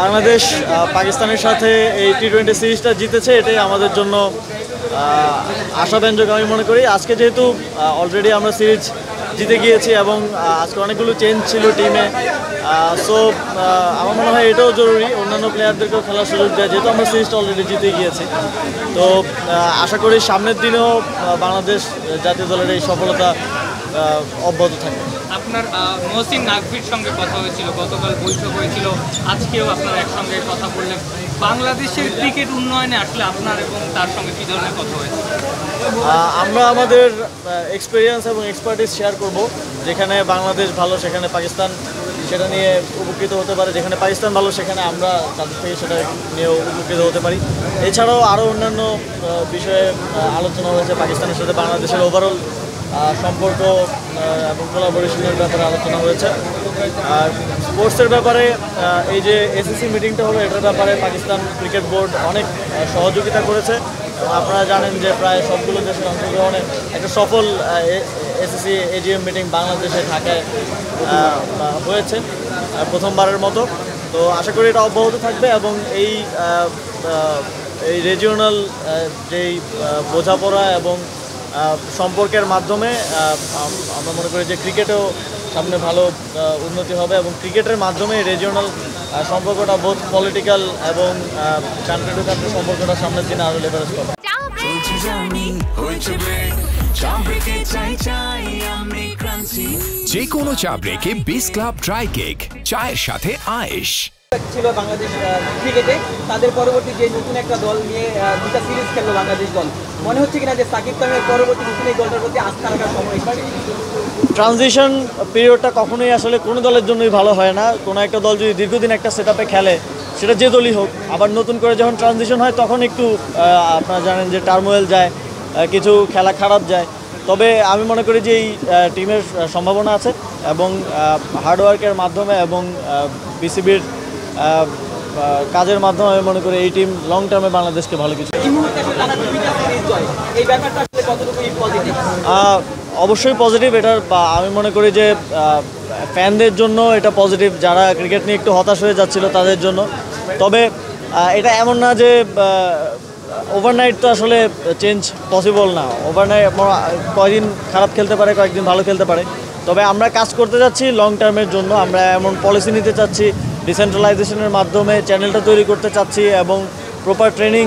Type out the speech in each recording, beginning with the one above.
বাংলাদেশ পাকিস্তানের সাথে এই টি-20 সিরিজটা জিতেছে, এটাই আমাদের জন্য আশাব্যঞ্জক আমি মনে করি। আজকে যেহেতু অলরেডি আমরা সিরিজ জিতে গিয়েছি এবং আজকে অনেকগুলো চেঞ্জ ছিল টিমে, সো আমার মনে হয় এটাও জরুরি অন্যান্য প্লেয়ারদেরকেও খেলার সুযোগ দেয়, যেহেতু আমরা সিরিজটা অলরেডি জিতে গিয়েছি। তো আশা করি সামনের দিনেও বাংলাদেশ জাতীয় দলের এই সফলতা অব্যাহত থাকে। আপনার মহসিন নাকভির সঙ্গে কথা হয়েছিল, গতকাল বৈঠক হয়েছিল, আজকেও আপনারা একসঙ্গে কথা বললেন। বাংলাদেশের ক্রিকেট উন্নয়নে আসলে আপনার এবং তার সঙ্গে কী ধরনের কথা হয়েছে? আমরা আমাদের এক্সপিরিয়েন্স এবং এক্সপার্টিস শেয়ার করব। যেখানে বাংলাদেশ ভালো সেখানে পাকিস্তান সেটা নিয়ে উপকৃত হতে পারে, যেখানে পাকিস্তান ভালো সেখানে আমরা তাদের থেকে সেটা নিয়েও উপকৃত হতে পারি। এছাড়াও আরও অন্যান্য বিষয়ে আলোচনা হয়েছে। পাকিস্তানের সাথে বাংলাদেশের ওভারঅল সম্পর্ক এবং কোলাবোরেশনের ব্যাপারে আলোচনা হয়েছে। আর স্পোর্টসের ব্যাপারে এই যে এসিসি মিটিংটা হলো, এটার ব্যাপারে পাকিস্তান ক্রিকেট বোর্ড অনেক সহযোগিতা করেছে এবং আপনারা জানেন যে প্রায় সবগুলো দেশের অংশগ্রহণে একটা সফল এসিসি এজিএম মিটিং বাংলাদেশে ঢাকায় হয়েছে প্রথমবারের মতো। তো আশা করি এটা অব্যাহত থাকবে এবং এই রিজিওনাল যেই বোঝাপড়া এবং সম্পর্কের মাধ্যমে আমরা মনে করি যে ক্রিকেটেও সামনে ভালো উন্নতি হবে এবং ক্রিকেটের মাধ্যমে রিজিওনাল সম্পর্কটা বোথ পলিটিক্যাল এবং কান্ট্রি টু কান্ট্রি সম্পর্কটা সামনের দিনে আরও লেভারেজ পাবে। যে কোনো চা ব্রেকে বিস ক্লাব ড্রাই কেক, চায়ের সাথে আয়েশ ছিল বাংলাদেশ ক্রিকেটে। তাদের পরবর্তী যে নতুন একটা দল নিয়ে দুটা সিরিজ খেললো বাংলাদেশ দল, মনে হচ্ছে কিনা যে সাকিব তামিমের পরবর্তী নতুন এই দলটার প্রতি আস্থা রাখার সময় এসেছে? ট্রানজিশন পিরিয়ডটা কখনোই আসলে কোনো দলের জন্যই ভালো হয় না। কোনো একটা দল যদি দীর্ঘদিন একটা সেট আপে খেলে, সেটা যে দলই হোক, আবার নতুন করে যখন ট্রানজিশন হয় তখন একটু আপনারা জানেন যে টার্মোয়েল যায়, কিছু খেলা খারাপ যায়। তবে আমি মনে করি যে এই টিমের সম্ভাবনা আছে এবং হার্ডওয়ার্কের মাধ্যমে এবং বিসিবির কাজের মাধ্যমে আমি মনে করি এই টিম লং টার্মে বাংলাদেশকে ভালো কিছু। অবশ্যই পজিটিভ। এটার আমি মনে করি যে ফ্যানদের জন্য এটা পজিটিভ, যারা ক্রিকেট নিয়ে একটু হতাশ হয়ে যাচ্ছিল তাদের জন্য। তবে এটা এমন না যে ওভারনাইট তো আসলে চেঞ্জ পসিবল না। ওভারনাইট কয়েকদিন খারাপ খেলতে পারে, কয়েকদিন ভালো খেলতে পারে। তবে আমরা কাজ করতে যাচ্ছি লং টার্মের জন্য। আমরা এমন পলিসি নিতে চাচ্ছি, ডিসেন্ট্রালাইজেশনের মাধ্যমে চ্যানেলটা তৈরি করতে চাচ্ছি এবং প্রপার ট্রেনিং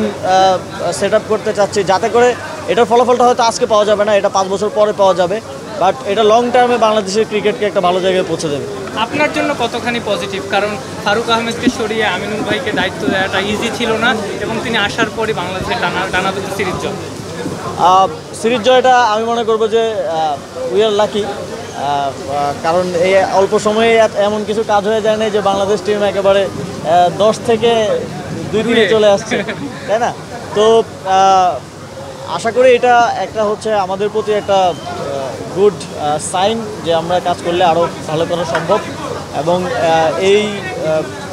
সেট আপ করতে চাচ্ছি, যাতে করে এটার ফলাফলটা হয়তো আজকে পাওয়া যাবে না, এটা 5 বছর পরে পাওয়া যাবে, বাট এটা লং টার্মে বাংলাদেশের ক্রিকেটকে একটা ভালো জায়গায় পৌঁছে দেবে। আপনার জন্য কতখানি পজিটিভ? কারণ ফারুক আহমেদকে সরিয়ে আমিনুল ভাইকে দায়িত্ব দেওয়াটা ইজি ছিল না এবং তিনি আসার পরই বাংলাদেশের টানা দুটো সিরিজ জয়। সিরিজ জয়টা আমি মনে করবো যে উই আর লাকি, কারণ এই অল্প সময়ে এমন কিছু কাজ হয়ে যায় না যে বাংলাদেশ টিম একেবারে 10 থেকে 2 দিনে চলে আসছে, তাই না? তো আশা করি এটা একটা হচ্ছে আমাদের প্রতি একটা গুড সাইন যে আমরা কাজ করলে আরও ভালো করা সম্ভব এবং এই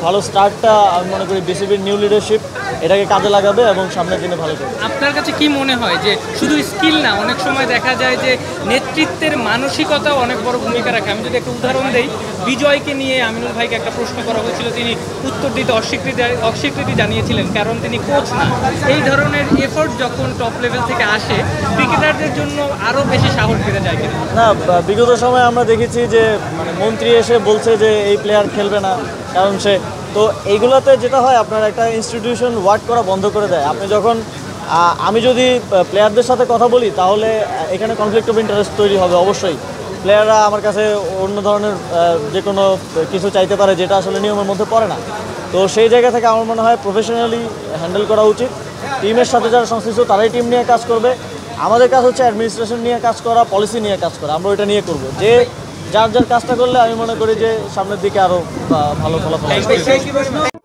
ভালো স্টার্টটা আমি মনে করি বিসিবির নিউ লিডারশিপ এটাকে কাজে লাগাবে এবং সামনের দিনে ভালো করবে। আপনার কাছে কি মনে হয় যে শুধু স্কিল না, অনেক সময় দেখা যায় যে নেতৃত্বের মানসিকতাও অনেক বড় ভূমিকা রাখে? আমি যদি একটা উদাহরণ দেই, বিজয়কে নিয়ে আমিনুল ভাইকে একটা প্রশ্ন করা হয়েছিল, তিনি উত্তর দিতে অস্বীকৃতি জানিয়েছিলেন কারণ তিনি কোচ না। এই ধরনের এফোর্ট যখন টপ লেভেল থেকে আসে, ক্রিকেটারদের জন্য আরও বেশি সাহস বেড়ে যায় কিনা? না, বিগত সময়ে আমরা দেখেছি যে মানে মন্ত্রী এসে বলছে যে এই প্লেয়ার খেলবে না কারণ সে, তো এইগুলোতে যেটা হয় আপনার একটা ইনস্টিটিউশন ওয়ার্ক করা বন্ধ করে দেয়। আপনি যখন আমি যদি প্লেয়ারদের সাথে কথা বলি তাহলে এখানে কনফ্লিক্ট অফ ইন্টারেস্ট তৈরি হবে অবশ্যই। প্লেয়াররা আমার কাছে অন্য ধরনের যে কোনো কিছু চাইতে পারে যেটা আসলে নিয়মের মধ্যে পড়ে না। তো সেই জায়গা থেকে আমার মনে হয় প্রফেশনালি হ্যান্ডেল করা উচিত। টিমের সাথে যারা সংশ্লিষ্ট তারাই টিম নিয়ে কাজ করবে। আমাদের কাজ হচ্ছে অ্যাডমিনিস্ট্রেশন নিয়ে কাজ করা, পলিসি নিয়ে কাজ করা। আমরা ওইটা নিয়ে করব, যে যার কাজটা করলে আমি মনে করি যে সামনের দিকে আরও ভালো ফলাফল আসবে।